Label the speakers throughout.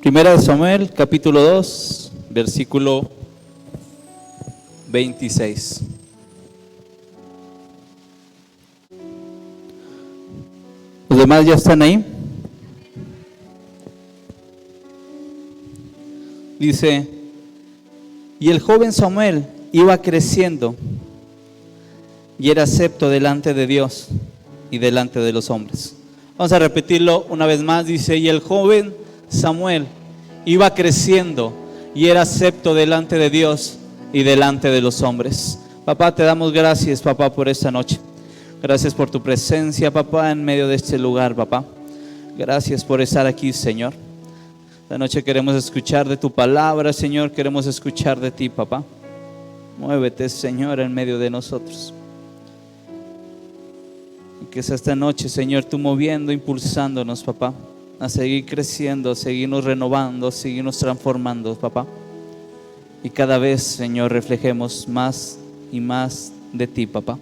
Speaker 1: Primera de Samuel, capítulo 2, versículo 26. ¿Los demás ya están ahí? Dice, y el joven Samuel iba creciendo y era acepto delante de Dios y delante de los hombres. Vamos a repetirlo una vez más. Dice, y el joven Samuel iba creciendo y era acepto delante de Dios y delante de los hombres. Papá, te damos gracias, papá, por esta noche. Gracias por tu presencia, papá, en medio de este lugar, papá. Gracias por estar aquí, Señor. Esta noche queremos escuchar de tu palabra, Señor. Queremos escuchar de ti, papá. Muévete, Señor, en medio de nosotros. Y que sea esta noche, Señor, tú moviendo, impulsándonos, papá, a seguir creciendo, a seguirnos renovando, a seguirnos transformando, papá. Y cada vez, Señor, reflejemos más y más de ti, papá.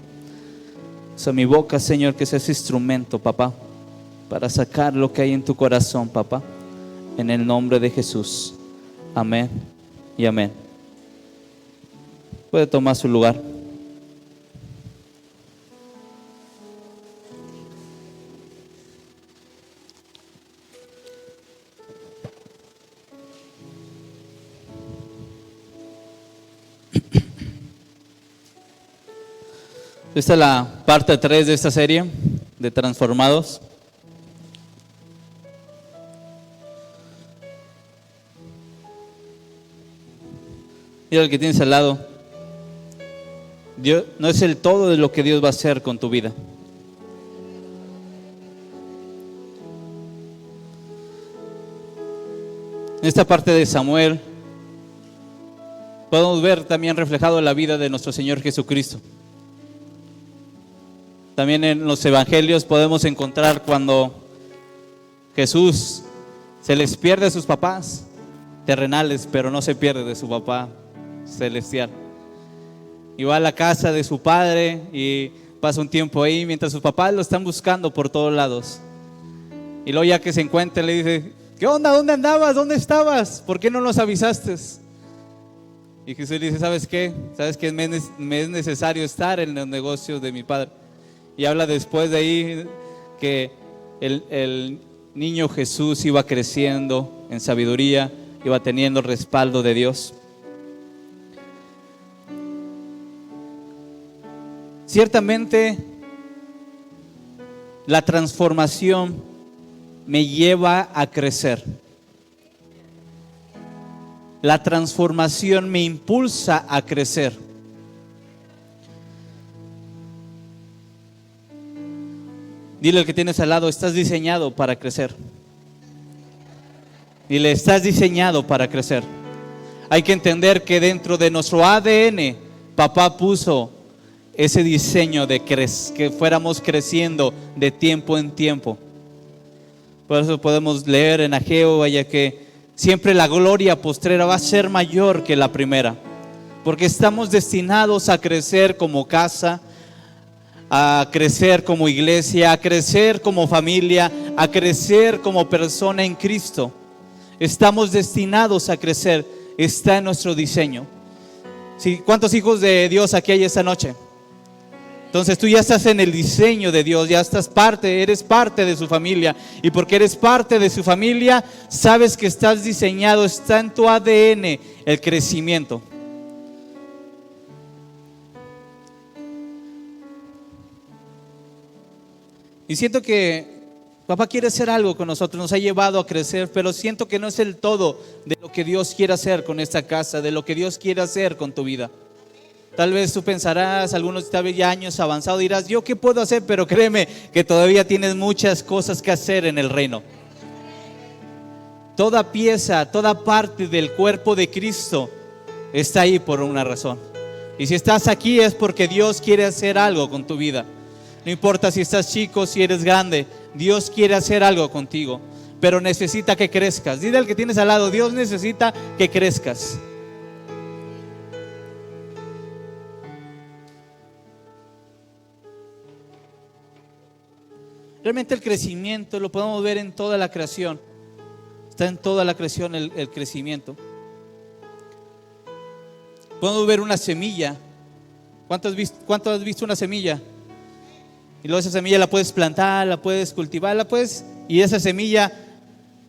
Speaker 1: Usa mi boca, Señor, que sea ese instrumento, papá, para sacar lo que hay en tu corazón, papá. En el nombre de Jesús. Amén y amén. Puede tomar su lugar. Esta es la parte 3 de esta serie de Transformados. Mira el que tienes al lado. Dios no es el todo de lo que Dios va a hacer con tu vida. En esta parte de Samuel podemos ver también reflejado la vida de nuestro Señor Jesucristo. También en los evangelios podemos encontrar cuando Jesús se les pierde a sus papás terrenales, pero no se pierde de su papá celestial. Y va a la casa de su padre y pasa un tiempo ahí mientras sus papás lo están buscando por todos lados. Y luego ya que se encuentra le dice, ¿qué onda? ¿Dónde andabas? ¿Dónde estabas? ¿Por qué no nos avisaste? Y Jesús le dice, ¿sabes qué? ¿Sabes que me es necesario estar en los negocios de mi padre? Y habla después de ahí que el niño Jesús iba creciendo en sabiduría, iba teniendo el respaldo de Dios. Ciertamente la transformación me lleva a crecer. La transformación me impulsa a crecer. Dile al que tienes al lado, estás diseñado para crecer. Dile, estás diseñado para crecer. Hay que entender que dentro de nuestro ADN, papá puso ese diseño de que fuéramos creciendo de tiempo en tiempo. Por eso podemos leer en Ageo, vaya, que siempre la gloria postrera va a ser mayor que la primera. Porque estamos destinados a crecer como casa, a crecer como iglesia, a crecer como familia, a crecer como persona en Cristo. Estamos destinados a crecer, está en nuestro diseño. ¿Sí? ¿Cuántos hijos de Dios aquí hay esta noche? Entonces tú ya estás en el diseño de Dios, ya estás eres parte de su familia. Y porque eres parte de su familia, sabes que estás diseñado, está en tu ADN el crecimiento. Y siento que papá quiere hacer algo con nosotros, nos ha llevado a crecer, pero siento que no es el todo de lo que Dios quiere hacer con esta casa, de lo que Dios quiere hacer con tu vida. Tal vez tú pensarás, algunos tal vez ya años avanzados, dirás, ¿yo qué puedo hacer? Pero créeme que todavía tienes muchas cosas que hacer en el reino. Toda pieza, toda parte del cuerpo de Cristo está ahí por una razón. Y si estás aquí es porque Dios quiere hacer algo con tu vida. No importa si estás chico, si eres grande, Dios quiere hacer algo contigo, pero necesita que crezcas. Dile al que tienes al lado, Dios necesita que crezcas. Realmente el crecimiento lo podemos ver en toda la creación. Está en toda la creación el crecimiento. Podemos ver una semilla. ¿Cuánto has visto una semilla? Y luego esa semilla la puedes plantar, la puedes cultivar, y esa semilla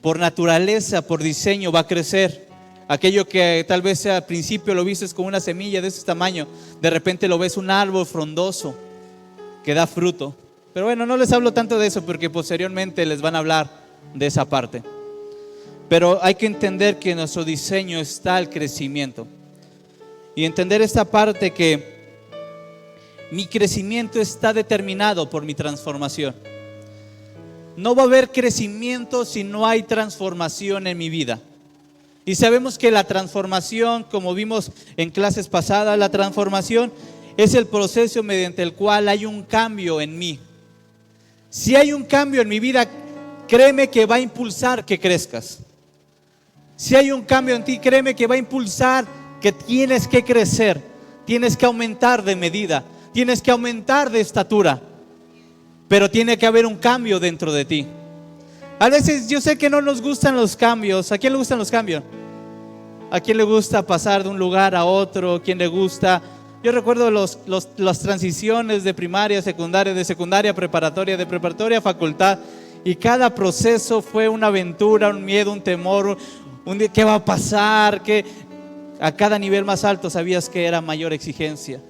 Speaker 1: por naturaleza, por diseño va a crecer. Aquello que tal vez al principio lo viste como una semilla de ese tamaño, de repente lo ves un árbol frondoso que da fruto. Pero bueno, no les hablo tanto de eso porque posteriormente les van a hablar de esa parte. Pero hay que entender que en nuestro diseño está el crecimiento. Y entender esta parte que mi crecimiento está determinado por mi transformación. No va a haber crecimiento si no hay transformación en mi vida. Y sabemos que la transformación, como vimos en clases pasadas, la transformación es el proceso mediante el cual hay un cambio en mí. Si hay un cambio en mi vida, créeme que va a impulsar que crezcas. Si hay un cambio en ti, créeme que va a impulsar que tienes que crecer, tienes que aumentar de medida, tienes que aumentar de estatura, pero tiene que haber un cambio dentro de ti. A veces yo sé que no nos gustan los cambios. ¿A quién le gustan los cambios? ¿A quién le gusta pasar de un lugar a otro? ¿A quién le gusta? Yo recuerdo las transiciones de primaria, secundaria, de secundaria a preparatoria, de preparatoria a facultad, y cada proceso fue una aventura, un miedo, un temor, ¿qué va a pasar? Que a cada nivel más alto sabías que era mayor exigencia.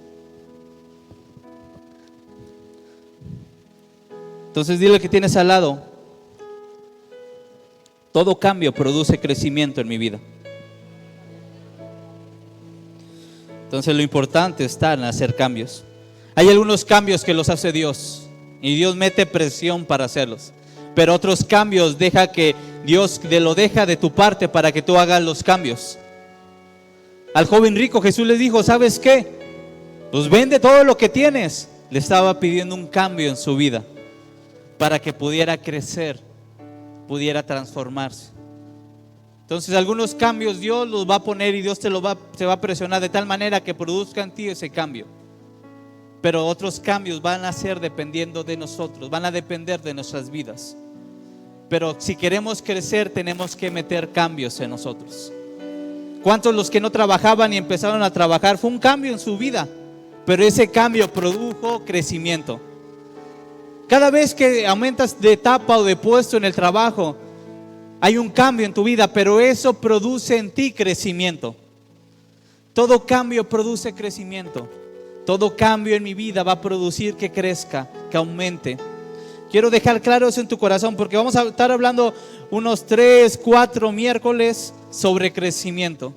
Speaker 1: Entonces dile que tienes al lado: todo cambio produce crecimiento en mi vida. Entonces lo importante está en hacer cambios. Hay algunos cambios que los hace Dios y Dios mete presión para hacerlos, pero otros cambios deja que Dios lo deja de tu parte para que tú hagas los cambios. Al joven rico Jesús le dijo: ¿sabes qué? Pues vende todo lo que tienes. Le estaba pidiendo un cambio en su vida para que pudiera crecer, pudiera transformarse. Entonces algunos cambios Dios los va a poner y Dios se va a presionar de tal manera que produzca en ti ese cambio. Pero otros cambios van a ser dependiendo de nosotros, van a depender de nuestras vidas. Pero si queremos crecer, tenemos que meter cambios en nosotros. ¿Cuántos los que no trabajaban y empezaron a trabajar? Fue un cambio en su vida, pero ese cambio produjo crecimiento. Cada vez que aumentas de etapa o de puesto en el trabajo, hay un cambio en tu vida, pero eso produce en ti crecimiento. Todo cambio produce crecimiento. Todo cambio en mi vida va a producir que crezca, que aumente. Quiero dejar claro eso en tu corazón, porque vamos a estar hablando unos 3, 4 miércoles sobre crecimiento.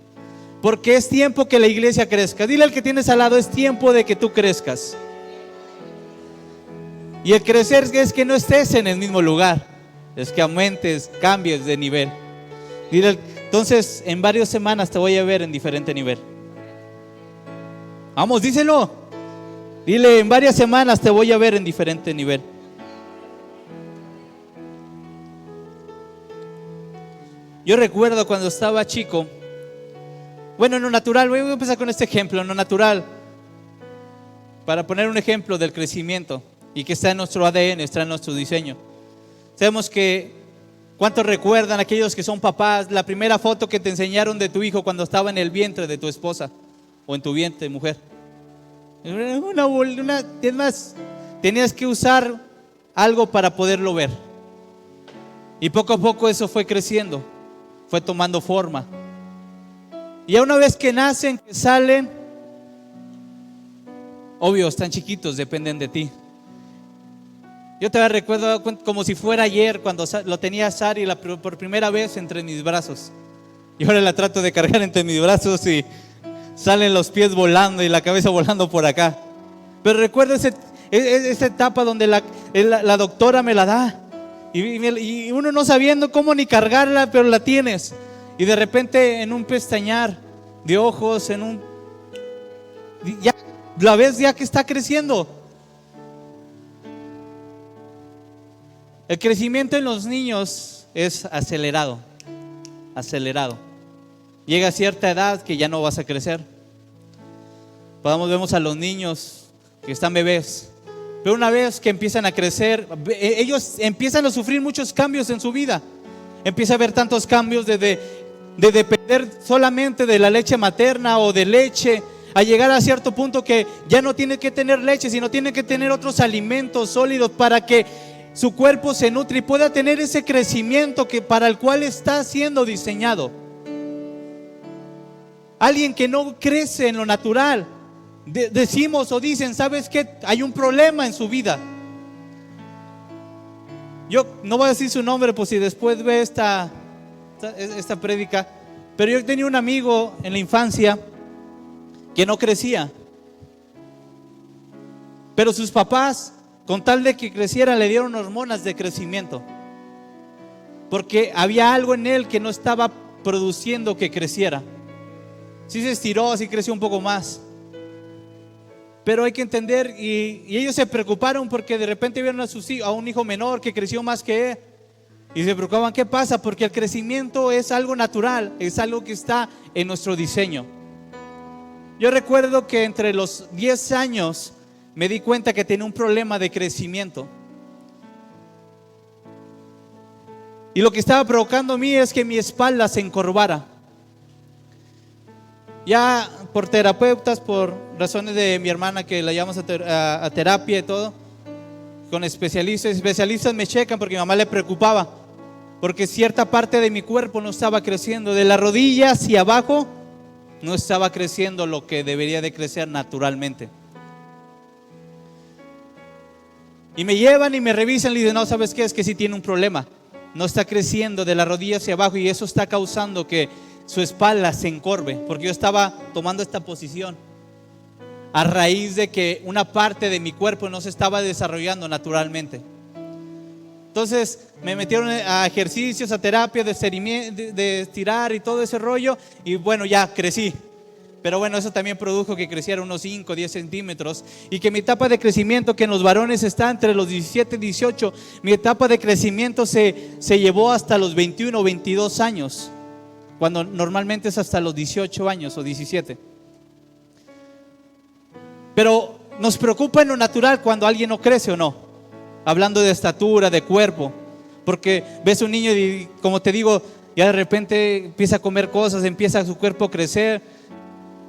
Speaker 1: Porque es tiempo que la iglesia crezca. Dile al que tienes al lado: es tiempo de que tú crezcas. Y el crecer es que no estés en el mismo lugar, es que aumentes, cambies de nivel. Dile, entonces en varias semanas te voy a ver en diferente nivel. Vamos, díselo. Dile: en varias semanas te voy a ver en diferente nivel. Yo recuerdo cuando estaba chico, bueno, en lo natural, voy a empezar con este ejemplo, en lo natural, para poner un ejemplo del crecimiento y que está en nuestro ADN, está en nuestro diseño. Sabemos que, ¿cuántos recuerdan aquellos que son papás, la primera foto que te enseñaron de tu hijo cuando estaba en el vientre de tu esposa o en tu vientre, mujer? Es más, tenías que usar algo para poderlo ver. Y poco a poco eso fue creciendo, fue tomando forma. Y ya una vez que nacen, que salen, obvio, están chiquitos, dependen de ti. Yo te recuerdo como si fuera ayer cuando lo tenía a Sari por primera vez entre mis brazos. Y ahora la trato de cargar entre mis brazos y salen los pies volando y la cabeza volando por acá. Pero recuerdo esa etapa donde la doctora me la da y uno no sabiendo cómo ni cargarla, pero la tienes. Y de repente en un pestañear de ojos, ya la ves ya que está creciendo. El crecimiento en los niños es acelerado. Llega a cierta edad que ya no vas a crecer. Vemos a los niños que están bebés, pero una vez que empiezan a crecer, ellos empiezan a sufrir muchos cambios en su vida. Empieza a haber tantos cambios de depender solamente de la leche materna o de leche, a llegar a cierto punto que ya no tiene que tener leche, sino tiene que tener otros alimentos sólidos para que su cuerpo se nutre y pueda tener ese crecimiento para el cual está siendo diseñado. Alguien que no crece en lo natural, decimos o dicen, ¿sabes qué? Hay un problema en su vida. Yo no voy a decir su nombre por si después ve esta prédica, pero yo tenía un amigo en la infancia que no crecía, pero sus papás, con tal de que creciera, le dieron hormonas de crecimiento, porque había algo en él que no estaba produciendo que creciera. Sí se estiró, sí creció un poco más, pero hay que entender, y ellos se preocuparon porque de repente vieron a un hijo menor que creció más que él, y se preocupaban, ¿qué pasa? Porque el crecimiento es algo natural, es algo que está en nuestro diseño. Yo recuerdo que entre los 10 años me di cuenta que tenía un problema de crecimiento. Y lo que estaba provocando a mí es que mi espalda se encorvara. Ya por terapeutas, por razones de mi hermana que la llevamos a terapia y todo, con especialistas me checan porque a mi mamá le preocupaba, porque cierta parte de mi cuerpo no estaba creciendo, de la rodilla hacia abajo no estaba creciendo lo que debería de crecer naturalmente. Y me llevan y me revisan y dicen, no, ¿sabes qué? Es que sí tiene un problema, no está creciendo de la rodilla hacia abajo y eso está causando que su espalda se encorve, porque yo estaba tomando esta posición a raíz de que una parte de mi cuerpo no se estaba desarrollando naturalmente. Entonces me metieron a ejercicios, a terapia de estirar y todo ese rollo, y bueno, ya crecí. Pero bueno, eso también produjo que creciera unos 5 o 10 centímetros, y que mi etapa de crecimiento, que en los varones está entre los 17 y 18, mi etapa de crecimiento se llevó hasta los 21 o 22 años, cuando normalmente es hasta los 18 años o 17. Pero nos preocupa en lo natural cuando alguien no crece o no, hablando de estatura, de cuerpo, porque ves un niño y, como te digo, ya de repente empieza a comer cosas, empieza su cuerpo a crecer.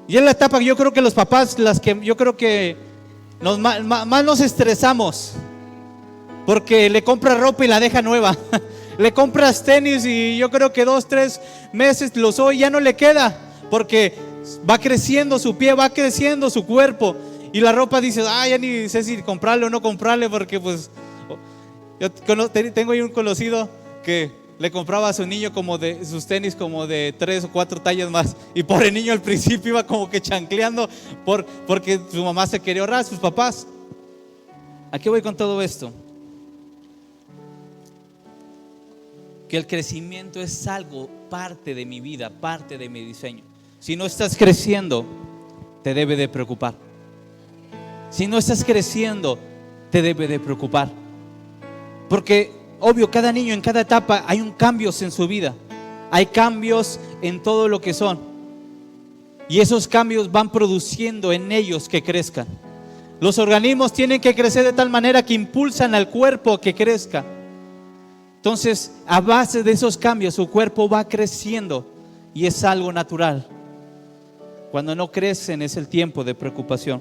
Speaker 1: Y es la etapa que yo creo que los papás, las que yo creo que más nos estresamos, porque le compras ropa y la deja nueva. Le compras tenis y yo creo que 2, 3 meses los hoy ya no le queda, porque va creciendo su pie, va creciendo su cuerpo, y la ropa dice, ya ni sé si comprarle o no comprarle, porque pues yo tengo ahí un conocido que le compraba a su niño como de sus tenis como de 3 o 4 tallas más, y pobre niño al principio iba como que chancleando porque su mamá se quería ahorrar, sus papás. ¿A qué voy con todo esto? Que el crecimiento es algo, parte de mi vida, parte de mi diseño. Si no estás creciendo, te debe de preocupar. Si no estás creciendo, te debe de preocupar. Porque obvio, cada niño en cada etapa hay un cambios en su vida, hay cambios en todo lo que son, y esos cambios van produciendo en ellos que crezcan. Los organismos tienen que crecer de tal manera que impulsan al cuerpo a que crezca. Entonces, a base de esos cambios, su cuerpo va creciendo, y es algo natural. Cuando no crecen es el tiempo de preocupación.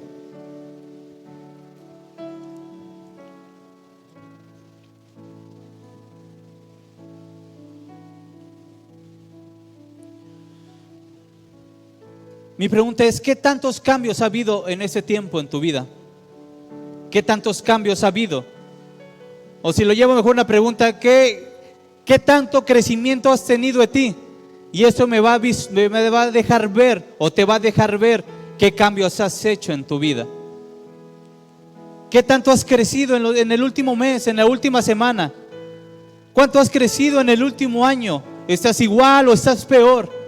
Speaker 1: Mi pregunta es, ¿qué tantos cambios ha habido en ese tiempo en tu vida? ¿Qué tantos cambios ha habido? O si lo llevo mejor una pregunta, ¿qué tanto crecimiento has tenido en ti? Y eso me va a dejar ver, o te va a dejar ver qué cambios has hecho en tu vida. ¿Qué tanto has crecido en el último mes, en la última semana? ¿Cuánto has crecido en el último año? ¿Estás igual o estás peor?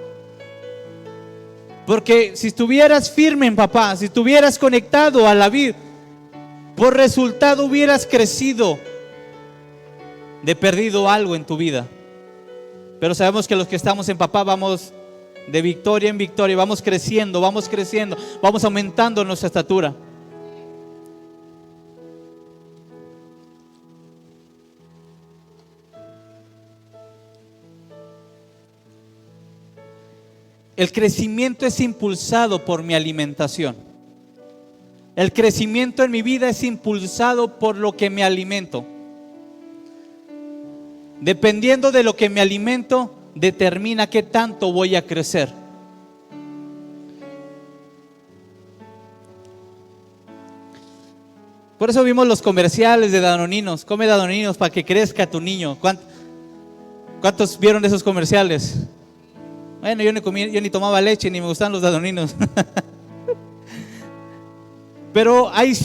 Speaker 1: Porque si estuvieras firme en papá, si estuvieras conectado a la vida, por resultado hubieras crecido, de perdido algo en tu vida. Pero sabemos que los que estamos en papá vamos de victoria en victoria, vamos creciendo, vamos aumentando nuestra estatura. El crecimiento es impulsado por mi alimentación. El crecimiento en mi vida es impulsado por lo que me alimento. Dependiendo de lo que me alimento, determina qué tanto voy a crecer. Por eso vimos los comerciales de Danoninos. Come Danoninos para que crezca tu niño. ¿Cuántos vieron esos comerciales? Bueno, yo ni tomaba leche, ni me gustan los Danoninos. Pero hay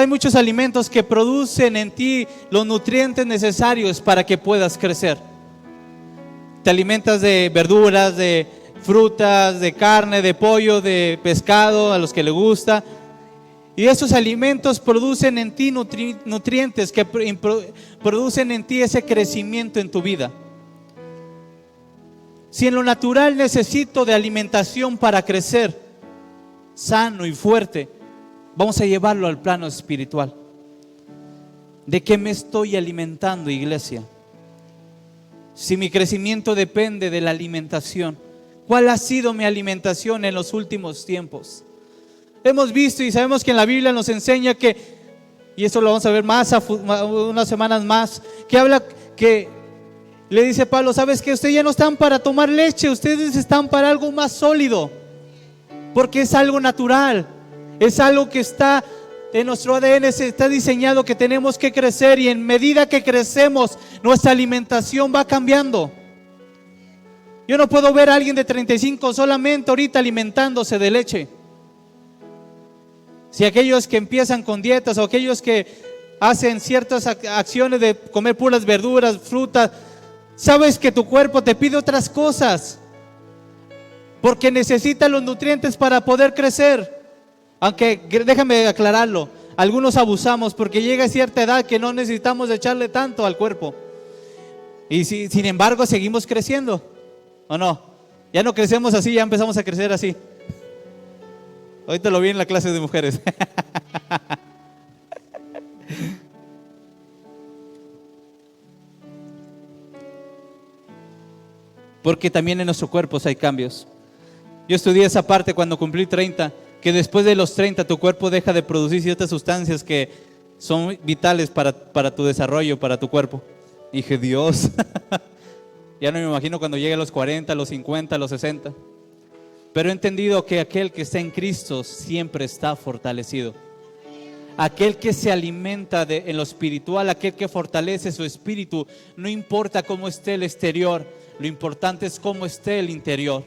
Speaker 1: muchos alimentos que producen en ti los nutrientes necesarios para que puedas crecer. Te alimentas de verduras, de frutas, de carne, de pollo, de pescado, a los que les gusta. Y esos alimentos producen en ti nutrientes que producen en ti ese crecimiento en tu vida. Si en lo natural necesito de alimentación para crecer sano y fuerte, vamos a llevarlo al plano espiritual. ¿De qué me estoy alimentando, iglesia? Si mi crecimiento depende de la alimentación, ¿cuál ha sido mi alimentación en los últimos tiempos? Hemos visto y sabemos que en la Biblia nos enseña que, y eso lo vamos a ver unas semanas más, que habla que le dice Pablo: ¿sabes qué? Ustedes ya no están para tomar leche, ustedes están para algo más sólido, porque es algo natural, es algo que está en nuestro ADN, está diseñado que tenemos que crecer, y en medida que crecemos, nuestra alimentación va cambiando. Yo no puedo ver a alguien de 35 solamente ahorita alimentándose de leche. Si aquellos que empiezan con dietas o aquellos que hacen ciertas acciones de comer puras verduras, frutas, sabes que tu cuerpo te pide otras cosas, porque necesita los nutrientes para poder crecer. Aunque déjame aclararlo, algunos abusamos porque llega a cierta edad que no necesitamos echarle tanto al cuerpo. Y sin embargo seguimos creciendo, ¿o no? Ya no crecemos así, ya empezamos a crecer así. Ahorita lo vi en la clase de mujeres. Porque también en nuestros cuerpos hay cambios. Yo estudié esa parte cuando cumplí 30, que después de los 30 tu cuerpo deja de producir ciertas sustancias que son vitales para tu desarrollo, para tu cuerpo. Y dije, Dios, ya no me imagino cuando llegue a los 40, a los 50, a los 60. Pero he entendido que aquel que está en Cristo siempre está fortalecido. Aquel que se alimenta en lo espiritual, aquel que fortalece su espíritu, no importa cómo esté el exterior, lo importante es cómo esté el interior.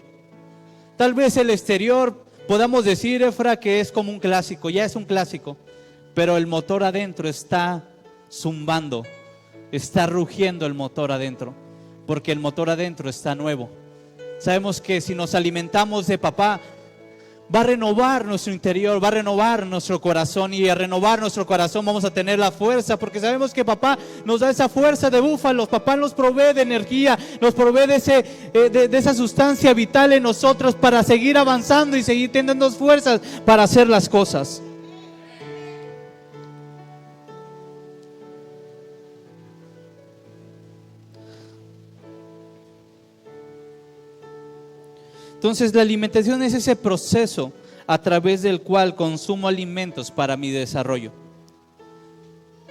Speaker 1: Tal vez el exterior podamos decir, Efra, que es como un clásico, ya es un clásico, pero el motor adentro está zumbando, está rugiendo el motor adentro, porque el motor adentro está nuevo. Sabemos que si nos alimentamos de papá, va a renovar nuestro interior, va a renovar nuestro corazón, y a renovar nuestro corazón vamos a tener la fuerza, porque sabemos que papá nos da esa fuerza de búfalos. Papá nos provee de energía, nos provee de esa sustancia vital en nosotros para seguir avanzando y seguir teniendo fuerzas para hacer las cosas. Entonces la alimentación es ese proceso a través del cual consumo alimentos para mi desarrollo.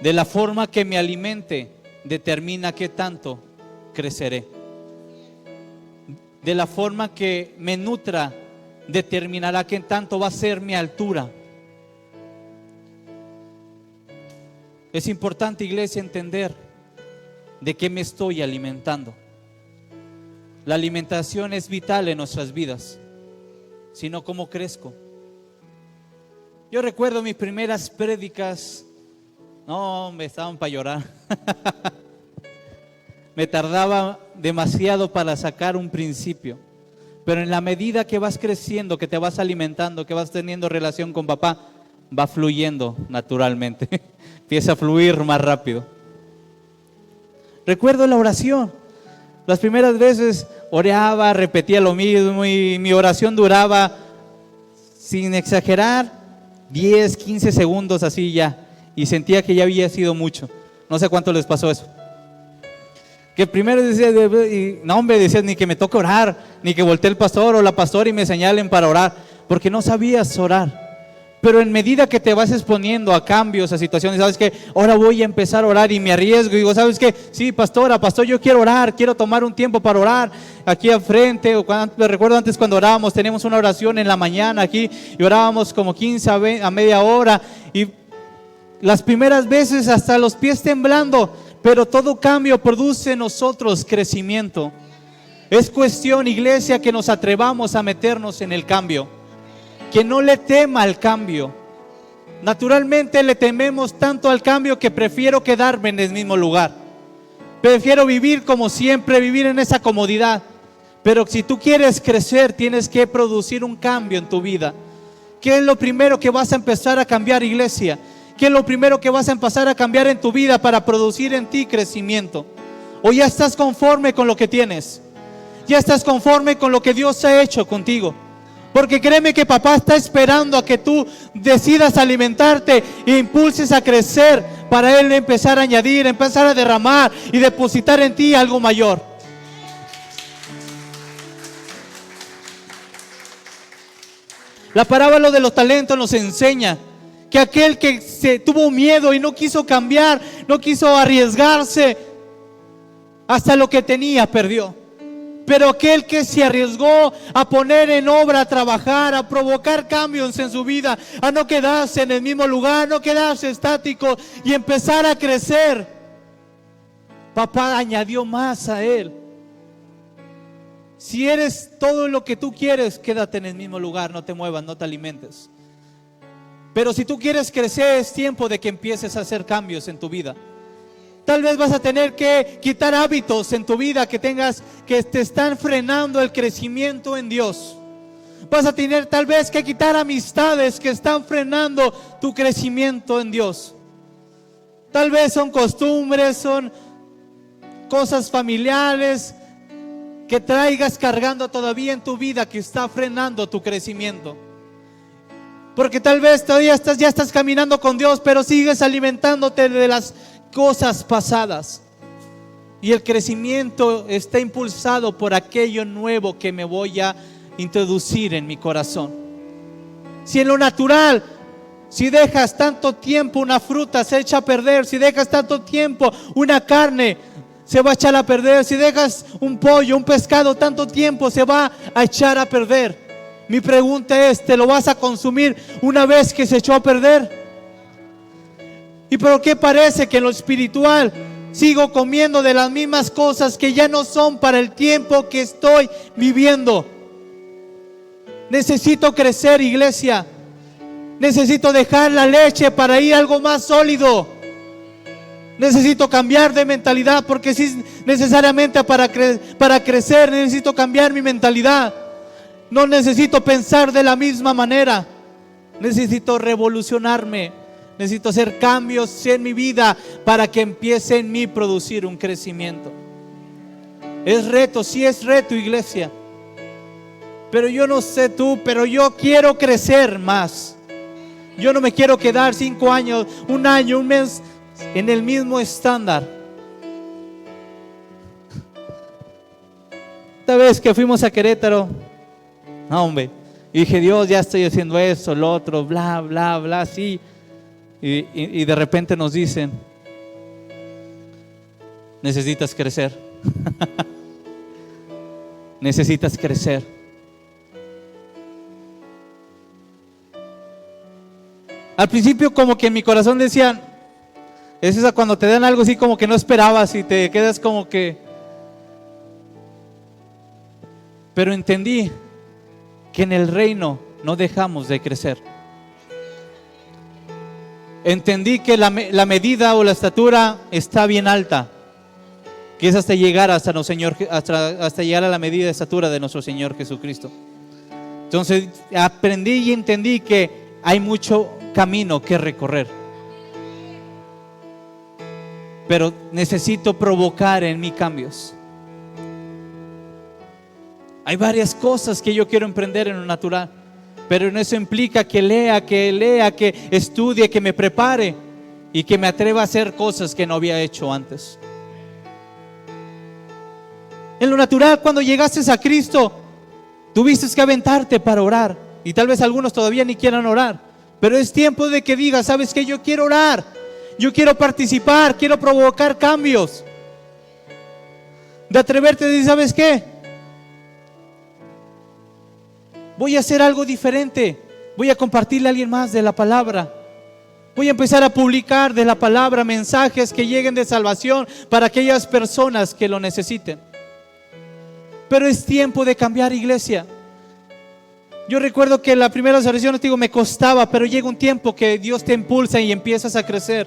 Speaker 1: De la forma que me alimente determina qué tanto creceré. De la forma que me nutra determinará qué tanto va a ser mi altura. Es importante, iglesia, entender de qué me estoy alimentando. La alimentación es vital en nuestras vidas, sino cómo crezco. Yo recuerdo mis primeras prédicas, no, me estaban para llorar. Me tardaba demasiado para sacar un principio, pero en la medida que vas creciendo, que te vas alimentando, que vas teniendo relación con papá, va fluyendo naturalmente. Empieza a fluir más rápido. Recuerdo la oración. Las primeras veces oraba, repetía lo mismo, y mi oración duraba, sin exagerar, 10, 15 segundos así ya, y sentía que ya había sido mucho. No sé cuánto les pasó eso. Que primero decía, no hombre, decías, ni que me toque orar, ni que voltee el pastor o la pastora y me señalen para orar, porque no sabías orar. Pero en medida que te vas exponiendo a cambios, a situaciones, sabes que ahora voy a empezar a orar y me arriesgo y digo, ¿sabes qué? Sí, pastor, yo quiero orar, quiero tomar un tiempo para orar aquí al frente. Me recuerdo antes cuando orábamos, teníamos una oración en la mañana aquí y orábamos como 15 a media hora, y las primeras veces hasta los pies temblando, pero todo cambio produce en nosotros crecimiento. Es cuestión, iglesia, que nos atrevamos a meternos en el cambio, que no le tema al cambio. Naturalmente le tememos tanto al cambio que prefiero quedarme en el mismo lugar. Prefiero vivir como siempre, vivir en esa comodidad. Pero si tú quieres crecer, tienes que producir un cambio en tu vida. ¿Qué es lo primero que vas a empezar a cambiar, iglesia? ¿Qué es lo primero que vas a empezar a cambiar en tu vida para producir en ti crecimiento? ¿O ya estás conforme con lo que tienes? ¿Ya estás conforme con lo que Dios ha hecho contigo? Porque créeme que papá está esperando a que tú decidas alimentarte e impulses a crecer para Él empezar a añadir, empezar a derramar y depositar en ti algo mayor. La parábola de los talentos nos enseña que aquel que se tuvo miedo y no quiso cambiar, no quiso arriesgarse, hasta lo que tenía perdió. Pero aquel que se arriesgó a poner en obra, a trabajar, a provocar cambios en su vida, a no quedarse en el mismo lugar, no quedarse estático y empezar a crecer, papá añadió más a él. Si eres todo lo que tú quieres, quédate en el mismo lugar, no te muevas, no te alimentes. Pero si tú quieres crecer, es tiempo de que empieces a hacer cambios en tu vida. Tal vez vas a tener que quitar hábitos en tu vida que te están frenando el crecimiento en Dios. Vas a tener tal vez que quitar amistades que están frenando tu crecimiento en Dios. Tal vez son costumbres, son cosas familiares que traigas cargando todavía en tu vida, que está frenando tu crecimiento. Porque tal vez todavía ya estás caminando con Dios, pero sigues alimentándote de las cosas pasadas. Y el crecimiento está impulsado por aquello nuevo que me voy a introducir en mi corazón. Si en lo natural, si dejas tanto tiempo una fruta se echa a perder, si dejas tanto tiempo una carne se va a echar a perder, si dejas un pollo, un pescado tanto tiempo se va a echar a perder. Mi pregunta es, ¿te lo vas a consumir una vez que se echó a perder? ¿Y por qué parece que en lo espiritual sigo comiendo de las mismas cosas que ya no son para el tiempo que estoy viviendo? Necesito crecer, iglesia. Necesito dejar la leche para ir a algo más sólido. Necesito cambiar de mentalidad, porque si necesariamente para crecer necesito cambiar mi mentalidad. No necesito pensar de la misma manera. Necesito revolucionarme. Necesito hacer cambios en mi vida para que empiece en mí a producir un crecimiento. Es reto, sí es reto, iglesia. Pero yo no sé tú, pero yo quiero crecer más. Yo no me quiero quedar 5 años, un año, un mes en el mismo estándar. Esta vez que fuimos a Querétaro, no, hombre, y dije, Dios, ya estoy haciendo eso, lo otro, bla, bla, bla, sí. Y de repente nos dicen, necesitas crecer. Necesitas crecer. Al principio como que en mi corazón decían, es esa cuando te dan algo así como que no esperabas y te quedas como que... Pero entendí que en el reino no dejamos de crecer. Entendí que la medida o la estatura está bien alta, que es hasta llegar hasta llegar a la medida de estatura de nuestro Señor Jesucristo. Entonces aprendí y entendí que hay mucho camino que recorrer, pero necesito provocar en mí cambios. Hay varias cosas que yo quiero emprender en lo natural, pero en eso implica que lea, que estudie, que me prepare y que me atreva a hacer cosas que no había hecho antes. En lo natural, cuando llegaste a Cristo, Tuviste que aventarte para orar. Y tal vez algunos todavía ni quieran orar. Pero es tiempo de que digas, ¿sabes qué? Yo quiero orar. Yo quiero participar, quiero provocar cambios. De atreverte a decir, ¿sabes qué? Voy a hacer algo diferente. Voy a compartirle a alguien más de la palabra. Voy a empezar a publicar de la palabra mensajes que lleguen de salvación para aquellas personas que lo necesiten. Pero es tiempo de cambiar, iglesia. Yo recuerdo que la primera oración, digo, me costaba, pero llega un tiempo que Dios te impulsa y empiezas a crecer.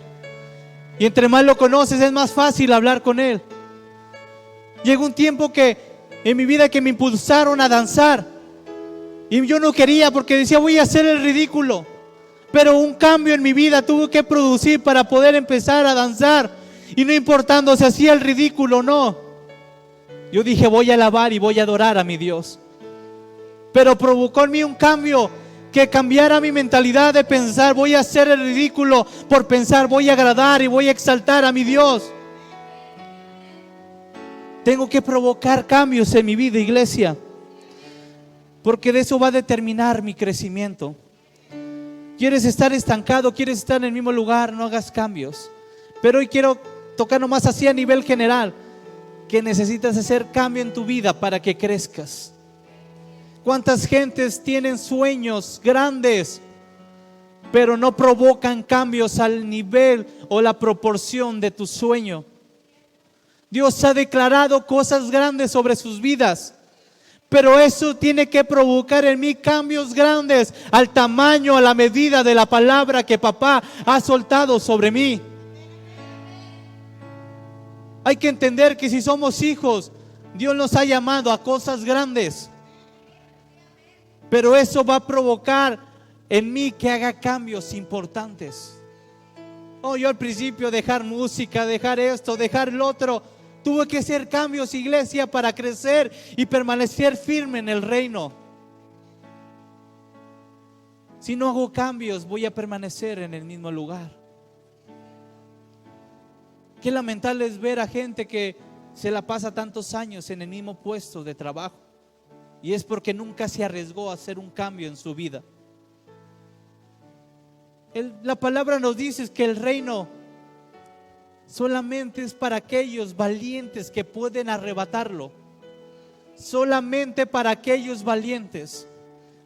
Speaker 1: Y entre más lo conoces, es más fácil hablar con Él. Llegó un tiempo que en mi vida que me impulsaron a danzar. Y yo no quería porque decía, voy a hacer el ridículo. Pero un cambio en mi vida tuve que producir para poder empezar a danzar. Y no importando si hacía el ridículo o no. Yo dije, voy a alabar y voy a adorar a mi Dios. Pero provocó en mí un cambio que cambiara mi mentalidad de pensar, voy a hacer el ridículo por pensar, voy a agradar y voy a exaltar a mi Dios. Tengo que provocar cambios en mi vida, iglesia. Porque de eso va a determinar mi crecimiento. ¿Quieres estar estancado? ¿Quieres estar en el mismo lugar? No hagas cambios. Pero hoy quiero tocar nomás así a nivel general, que necesitas hacer cambio en tu vida para que crezcas. ¿Cuántas gentes tienen sueños grandes, pero no provocan cambios al nivel o la proporción de tu sueño? Dios ha declarado cosas grandes sobre sus vidas, pero eso tiene que provocar en mí cambios grandes al tamaño, a la medida de la palabra que papá ha soltado sobre mí. Hay que entender que si somos hijos, Dios nos ha llamado a cosas grandes. Pero eso va a provocar en mí que haga cambios importantes. Yo al principio dejar música, dejar esto, dejar lo otro. Tuve que hacer cambios, iglesia, para crecer y permanecer firme en el reino. Si no hago cambios, voy a permanecer en el mismo lugar. Qué lamentable es ver a gente que se la pasa tantos años en el mismo puesto de trabajo. Y es porque nunca se arriesgó a hacer un cambio en su vida. La palabra nos dice que el reino solamente es para aquellos valientes que pueden arrebatarlo. Solamente para aquellos valientes.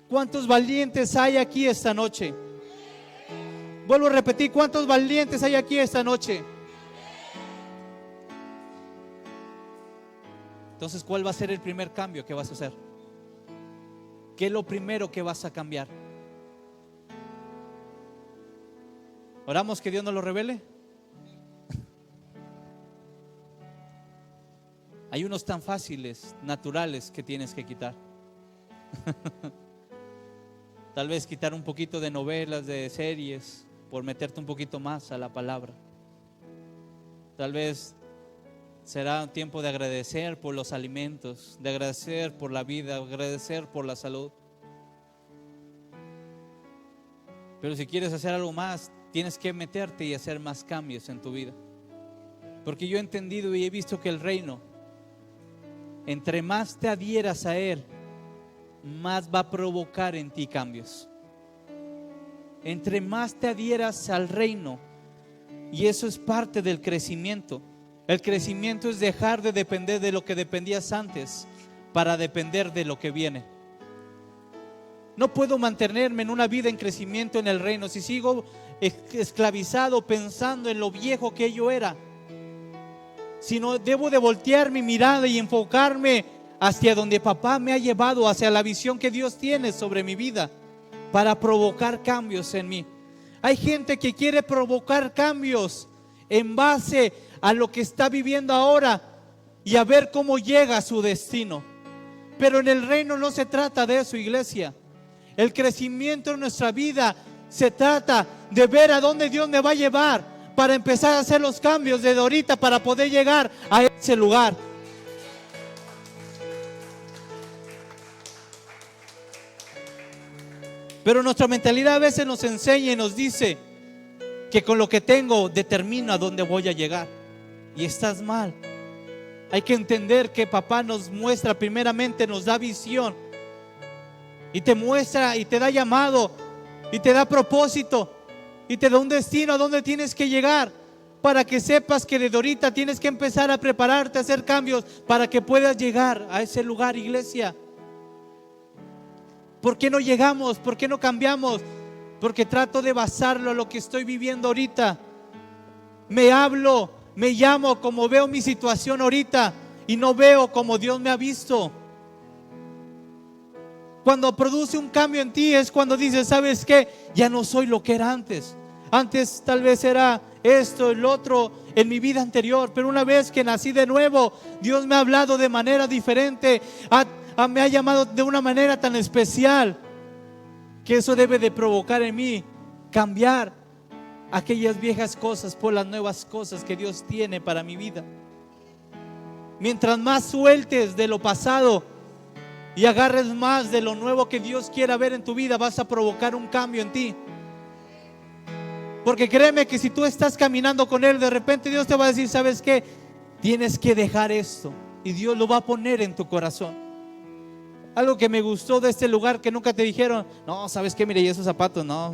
Speaker 1: ¿Cuántos valientes hay aquí esta noche? Vuelvo a repetir, ¿cuántos valientes hay aquí esta noche? Entonces, ¿cuál va a ser el primer cambio que vas a hacer? ¿Qué es lo primero que vas a cambiar? ¿Oramos que Dios nos lo revele? Hay unos tan fáciles, naturales, que tienes que quitar. Tal vez quitar un poquito de novelas, de series, por meterte un poquito más a la palabra. Tal vez será un tiempo de agradecer por los alimentos, de agradecer por la vida, agradecer por la salud. Pero si quieres hacer algo más, tienes que meterte y hacer más cambios en tu vida. Porque yo he entendido y he visto que el reino, entre más te adhieras a Él, más va a provocar en ti cambios. Entre más te adhieras al reino, y eso es parte del crecimiento. El crecimiento es dejar de depender de lo que dependías antes para depender de lo que viene. No puedo mantenerme en una vida en crecimiento en el reino si sigo esclavizado pensando en lo viejo que yo era. Sino debo de voltear mi mirada y enfocarme hacia donde papá me ha llevado, hacia la visión que Dios tiene sobre mi vida para provocar cambios en mí. Hay gente que quiere provocar cambios en base a lo que está viviendo ahora y a ver cómo llega a su destino. Pero en el reino no se trata de eso, iglesia. El crecimiento en nuestra vida se trata de ver a dónde Dios me va a llevar para empezar a hacer los cambios desde ahorita para poder llegar a ese lugar. Pero nuestra mentalidad a veces nos enseña y nos dice que con lo que tengo determino a dónde voy a llegar. Y estás mal. Hay que entender que papá nos muestra, primeramente nos da visión y te muestra y te da llamado y te da propósito y te da un destino a donde tienes que llegar, para que sepas que desde ahorita tienes que empezar a prepararte, a hacer cambios para que puedas llegar a ese lugar, iglesia. ¿Por qué no llegamos? ¿Por qué no cambiamos? Porque trato de basarlo a lo que estoy viviendo ahorita. Me hablo, me llamo como veo mi situación ahorita y no veo como Dios me ha visto. Cuando produce un cambio en ti es cuando dices, ¿sabes qué? Ya no soy lo que era antes. Antes tal vez era esto, el otro en mi vida anterior, pero una vez que nací de nuevo, Dios me ha hablado de manera diferente, me ha llamado de una manera tan especial, que eso debe de provocar en mí cambiar aquellas viejas cosas por las nuevas cosas que Dios tiene para mi vida. Mientras más sueltes de lo pasado y agarres más de lo nuevo que Dios quiera ver en tu vida, vas a provocar un cambio en ti. Porque créeme que si tú estás caminando con Él, de repente Dios te va a decir, ¿sabes qué? Tienes que dejar esto, y Dios lo va a poner en tu corazón. Algo que me gustó de este lugar, que nunca te dijeron, no, ¿sabes qué? Mire, y esos zapatos, no,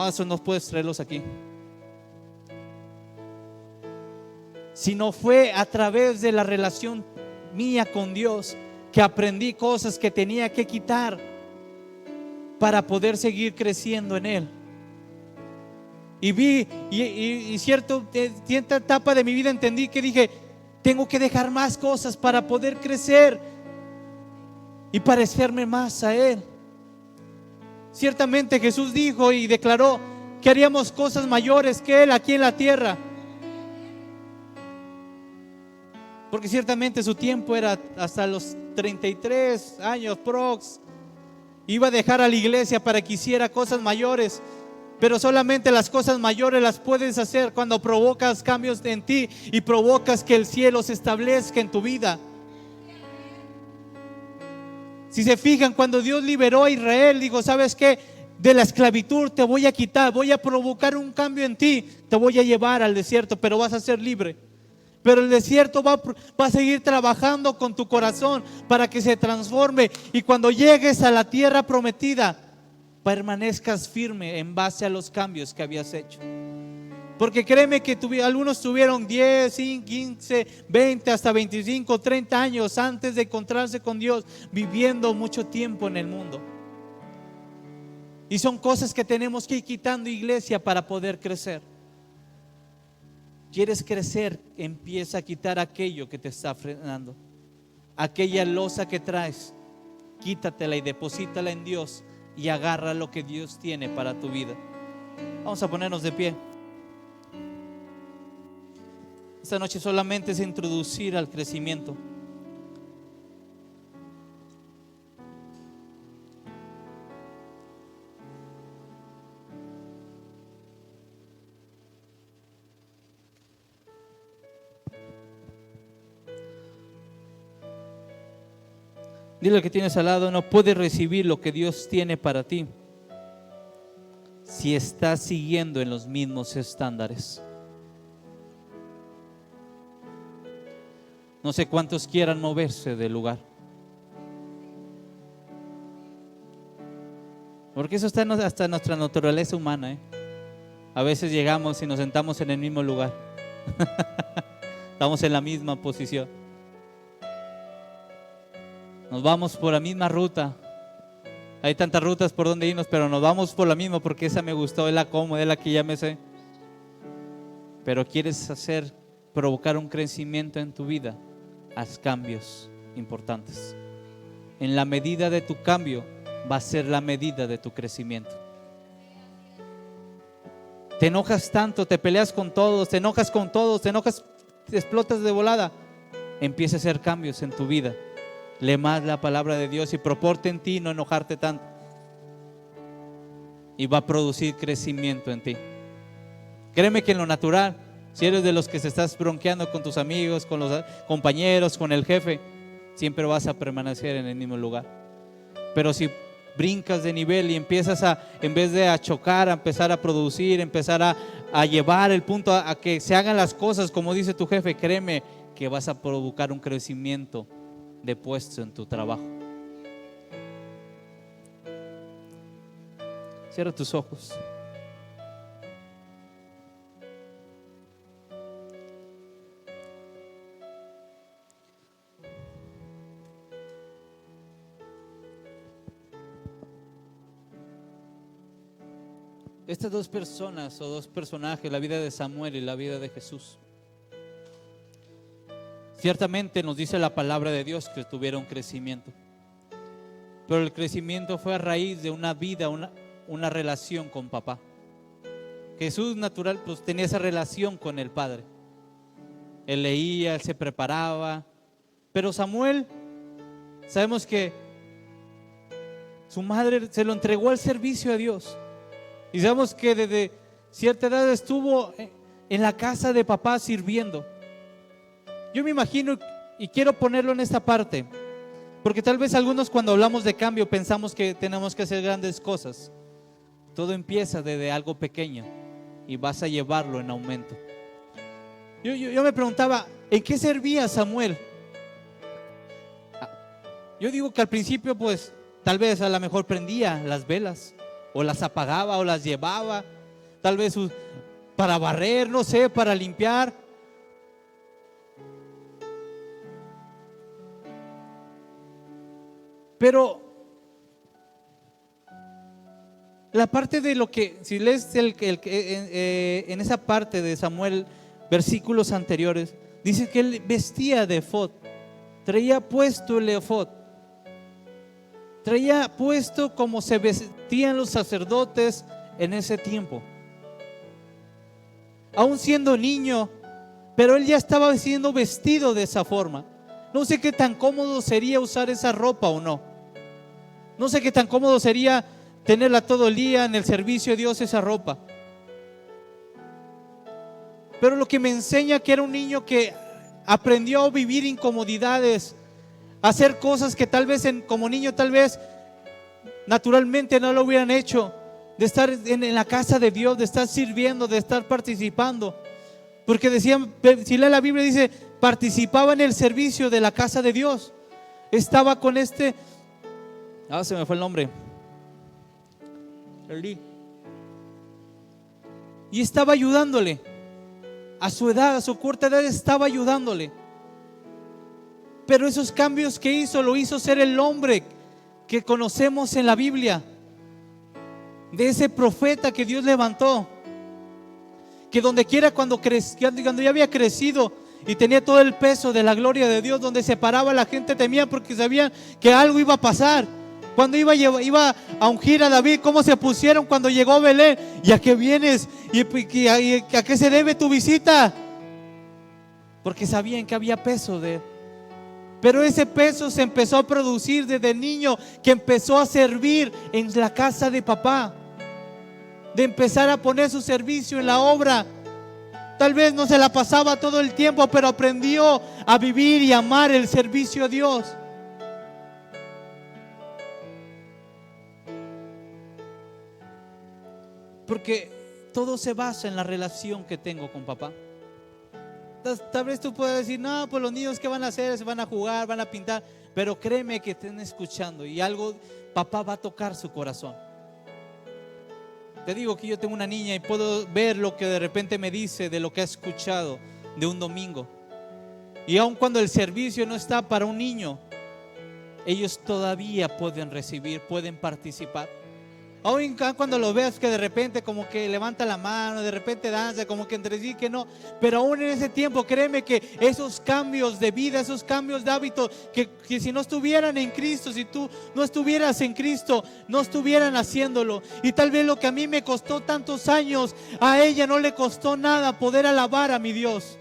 Speaker 1: eso no puedes traerlos aquí. Sino fue a través de la relación mía con Dios que aprendí cosas que tenía que quitar para poder seguir creciendo en Él. Y vi, y cierta etapa de mi vida entendí que dije, tengo que dejar más cosas para poder crecer y parecerme más a Él. Ciertamente Jesús dijo y declaró que haríamos cosas mayores que Él aquí en la tierra. Porque ciertamente su tiempo era hasta los 33 años prox. Iba a dejar a la iglesia para que hiciera cosas mayores. Pero solamente las cosas mayores las puedes hacer cuando provocas cambios en ti y provocas que el cielo se establezca en tu vida. Si se fijan, cuando Dios liberó a Israel, dijo, ¿sabes qué? De la esclavitud te voy a quitar, voy a provocar un cambio en ti, te voy a llevar al desierto, pero vas a ser libre. Pero el desierto va a seguir trabajando con tu corazón para que se transforme, y cuando llegues a la tierra prometida, permanezcas firme en base a los cambios que habías hecho. Porque créeme que algunos tuvieron 10, 15, 20, hasta 25, 30 años antes de encontrarse con Dios, viviendo mucho tiempo en el mundo. Y son cosas que tenemos que ir quitando, iglesia, para poder crecer. ¿Quieres crecer? Empieza a quitar aquello que te está frenando. Aquella losa que traes, quítatela y deposítala en Dios, y agarra lo que Dios tiene para tu vida. Vamos a ponernos de pie. Esta noche solamente es introducir al crecimiento. Dile al que tienes al lado, no puedes recibir lo que Dios tiene para ti si estás siguiendo en los mismos estándares. No sé cuántos quieran moverse del lugar, porque eso está hasta nuestra naturaleza humana, A veces llegamos y nos sentamos en el mismo lugar. Estamos en la misma posición. Nos vamos por la misma ruta. Hay tantas rutas por donde irnos, pero nos vamos por la misma porque esa me gustó, es la cómoda, es la que ya me sé. Pero quieres provocar un crecimiento en tu vida, haz cambios importantes. En la medida de tu cambio va a ser la medida de tu crecimiento. Te enojas tanto, te peleas con todos, te enojas, te explotas de volada. Empieza a hacer cambios en tu vida. Lee más la palabra de Dios y proporte en ti no enojarte tanto, y va a producir crecimiento en ti. Créeme que en lo natural, si eres de los que se estás bronqueando con tus amigos, con los compañeros, con el jefe, siempre vas a permanecer en el mismo lugar. Pero si brincas de nivel y empiezas en vez de a chocar, a empezar a producir, empezar a llevar el punto a que se hagan las cosas como dice tu jefe, créeme que vas a provocar un crecimiento de puesto en tu trabajo. Cierra tus ojos. Estas dos personas o dos personajes, la vida de Samuel y la vida de Jesús, ciertamente nos dice la palabra de Dios que tuvieron crecimiento, pero el crecimiento fue a raíz de una vida, una relación con papá. Jesús natural pues tenía esa relación con el Padre. Él leía, él se preparaba, pero Samuel, sabemos que su madre se lo entregó al servicio a Dios. Y sabemos que desde cierta edad estuvo en la casa de papá sirviendo. Yo me imagino, y quiero ponerlo en esta parte, porque tal vez algunos cuando hablamos de cambio pensamos que tenemos que hacer grandes cosas. Todo empieza desde algo pequeño y vas a llevarlo en aumento. Yo me preguntaba, ¿en qué servía Samuel? Yo digo que al principio pues tal vez a lo mejor prendía las velas, o las apagaba o las llevaba, tal vez para barrer, no sé, para limpiar. Pero la parte de lo que, si lees en esa parte de Samuel, versículos anteriores, dice que él vestía de efod, traía puesto el efod. Traía puesto como se vestían los sacerdotes en ese tiempo. Aún siendo niño, pero él ya estaba siendo vestido de esa forma. No sé qué tan cómodo sería usar esa ropa o no. No sé qué tan cómodo sería tenerla todo el día en el servicio de Dios, esa ropa. Pero lo que me enseña que era un niño que aprendió a vivir incomodidades, hacer cosas que tal vez como niño tal vez naturalmente no lo hubieran hecho, de estar en la casa de Dios, de estar sirviendo, de estar participando. Porque decían, si lee la Biblia dice, participaba en el servicio de la casa de Dios. Estaba con se me fue el nombre, Eli, y estaba ayudándole. A su edad, a su corta edad estaba ayudándole. Pero esos cambios que hizo, lo hizo ser el hombre que conocemos en la Biblia, de ese profeta que Dios levantó, que donde quiera cuando ya había crecido y tenía todo el peso de la gloria de Dios, donde se paraba la gente temía porque sabían que algo iba a pasar. Cuando iba a ungir a David, ¿cómo se pusieron cuando llegó a Belén? ¿Y a qué vienes? ¿Y a qué se debe tu visita? Porque sabían que había peso de él. Pero ese peso se empezó a producir desde niño, que empezó a servir en la casa de papá, de empezar a poner su servicio en la obra. Tal vez no se la pasaba todo el tiempo, pero aprendió a vivir y amar el servicio a Dios. Porque todo se basa en la relación que tengo con papá. Tal vez tú puedas decir, no, pues los niños ¿qué van a hacer? Se van a jugar, van a pintar. Pero créeme que estén escuchando y algo, papá va a tocar su corazón. Te digo que yo tengo una niña y puedo ver lo que de repente me dice de lo que ha escuchado de un domingo. Y aun cuando el servicio no está para un niño, ellos todavía pueden recibir, pueden participar. Aún cuando lo veas que de repente como que levanta la mano, de repente danza, como que entre sí que no. Pero aún en ese tiempo, créeme que esos cambios de vida, esos cambios de hábito, que si no estuvieran en Cristo, si tú no estuvieras en Cristo, no estuvieran haciéndolo. Y tal vez lo que a mí me costó tantos años, a ella no le costó nada poder alabar a mi Dios.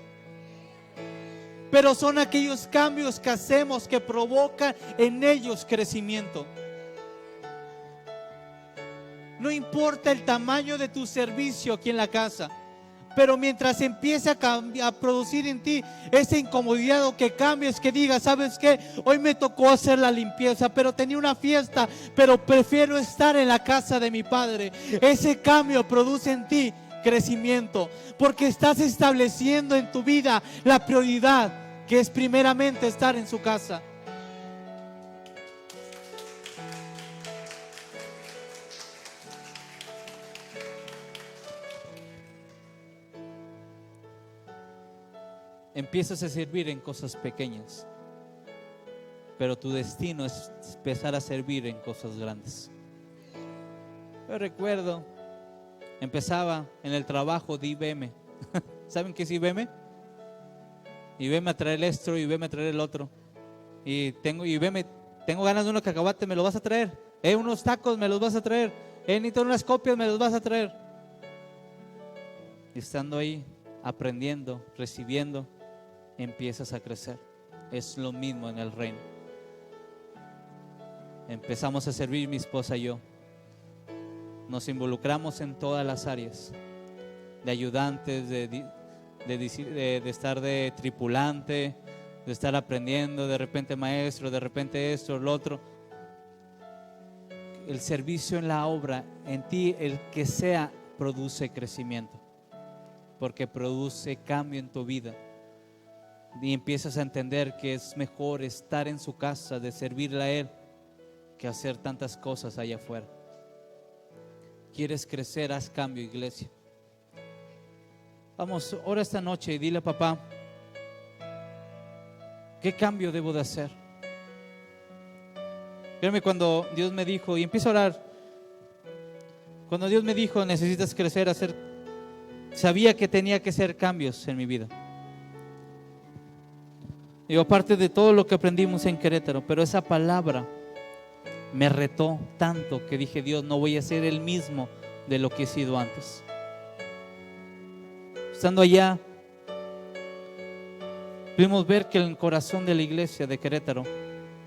Speaker 1: Pero son aquellos cambios que hacemos que provocan en ellos crecimiento. No importa el tamaño de tu servicio aquí en la casa, pero mientras empiece a producir en ti esa incomodidad, o que cambies, que digas, ¿sabes qué? Hoy me tocó hacer la limpieza, pero tenía una fiesta, pero prefiero estar en la casa de mi padre. Ese cambio produce en ti crecimiento, porque estás estableciendo en tu vida la prioridad, que es primeramente estar en su casa. empiezas a servir en cosas pequeñas, pero tu destino es empezar a servir en cosas grandes. Yo recuerdo, empezaba en el trabajo de IBM. ¿Saben qué es IBM? IBM a traer esto, IBM a traer el otro. Y tengo IBM, tengo ganas de unos cacahuates, ¿me los vas a traer? Unos tacos, ¿me los vas a traer? Necesito unas copias, ¿me los vas a traer? Y estando ahí, aprendiendo, recibiendo, empiezas a crecer. Es lo mismo en el reino. Empezamos a servir mi esposa y yo. Nos involucramos en todas las áreas, de ayudantes, de estar de tripulante, de estar aprendiendo, de repente maestro, de repente esto, lo otro. El servicio en la obra, en ti, el que sea, produce crecimiento, porque produce cambio en tu vida. Y empiezas a entender que es mejor estar en su casa, de servirle a Él, que hacer tantas cosas allá afuera. ¿Quieres crecer? Haz cambio, iglesia. Vamos, ora esta noche y dile a papá, ¿qué cambio debo de hacer? Créeme, cuando Dios me dijo, y empiezo a orar, cuando Dios me dijo necesitas crecer, sabía que tenía que hacer cambios en mi vida. Y aparte de todo lo que aprendimos en Querétaro, pero esa palabra me retó tanto que dije, Dios, no voy a ser el mismo de lo que he sido antes. Estando allá, pudimos ver que en el corazón de la iglesia de Querétaro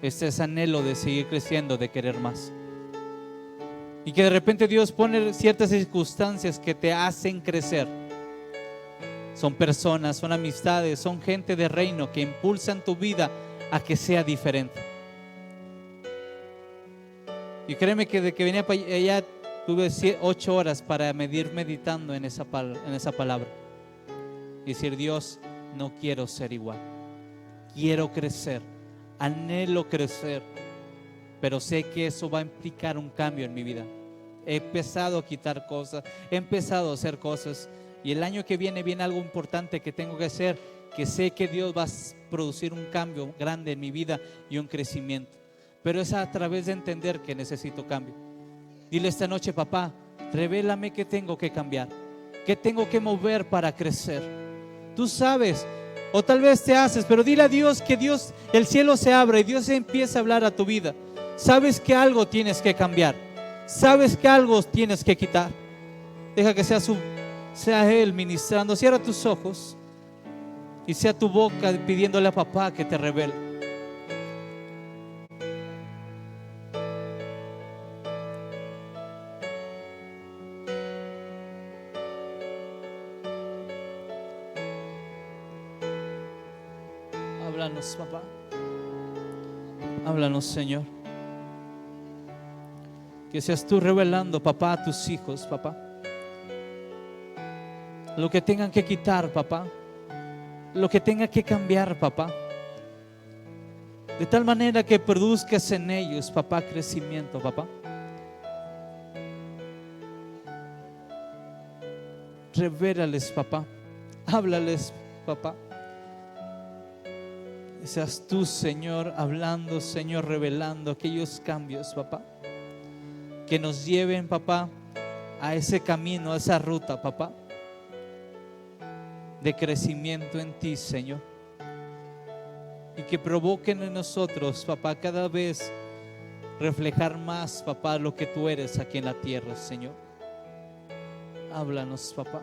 Speaker 1: está ese anhelo de seguir creciendo, de querer más. Y que de repente Dios pone ciertas circunstancias que te hacen crecer. Son personas, son amistades, son gente de reino que impulsan tu vida a que sea diferente. Y créeme que desde que venía para allá tuve 8 horas para ir meditando en esa palabra. Y decir, Dios, no quiero ser igual. Quiero crecer, anhelo crecer, pero sé que eso va a implicar un cambio en mi vida. He empezado a quitar cosas, he empezado a hacer cosas. Y el año que viene algo importante que tengo que hacer, que sé que Dios va a producir un cambio grande en mi vida y un crecimiento. Pero es a través de entender que necesito cambio. Dile esta noche, papá, revélame qué tengo que cambiar, qué tengo que mover para crecer. Tú sabes, o tal vez te haces, pero dile a Dios que Dios, el cielo se abre y Dios empieza a hablar a tu vida. Sabes que algo tienes que cambiar, sabes que algo tienes que quitar. Deja que sea Él ministrando. Cierra tus ojos y sea tu boca pidiéndole a papá que te revele. Háblanos, papá. Háblanos, Señor. Que seas tú revelando, papá, a tus hijos, papá. Lo que tengan que quitar, papá. Lo que tenga que cambiar, papá. De tal manera que produzcas en ellos, papá, crecimiento, papá. Revélales, papá. Háblales, papá. Y seas tú, Señor, hablando, Señor, revelando aquellos cambios, papá, que nos lleven, papá, a ese camino, a esa ruta, papá, de crecimiento en ti, Señor. Y que provoquen en nosotros, papá, cada vez reflejar más, papá, lo que tú eres aquí en la tierra, Señor. Háblanos, papá.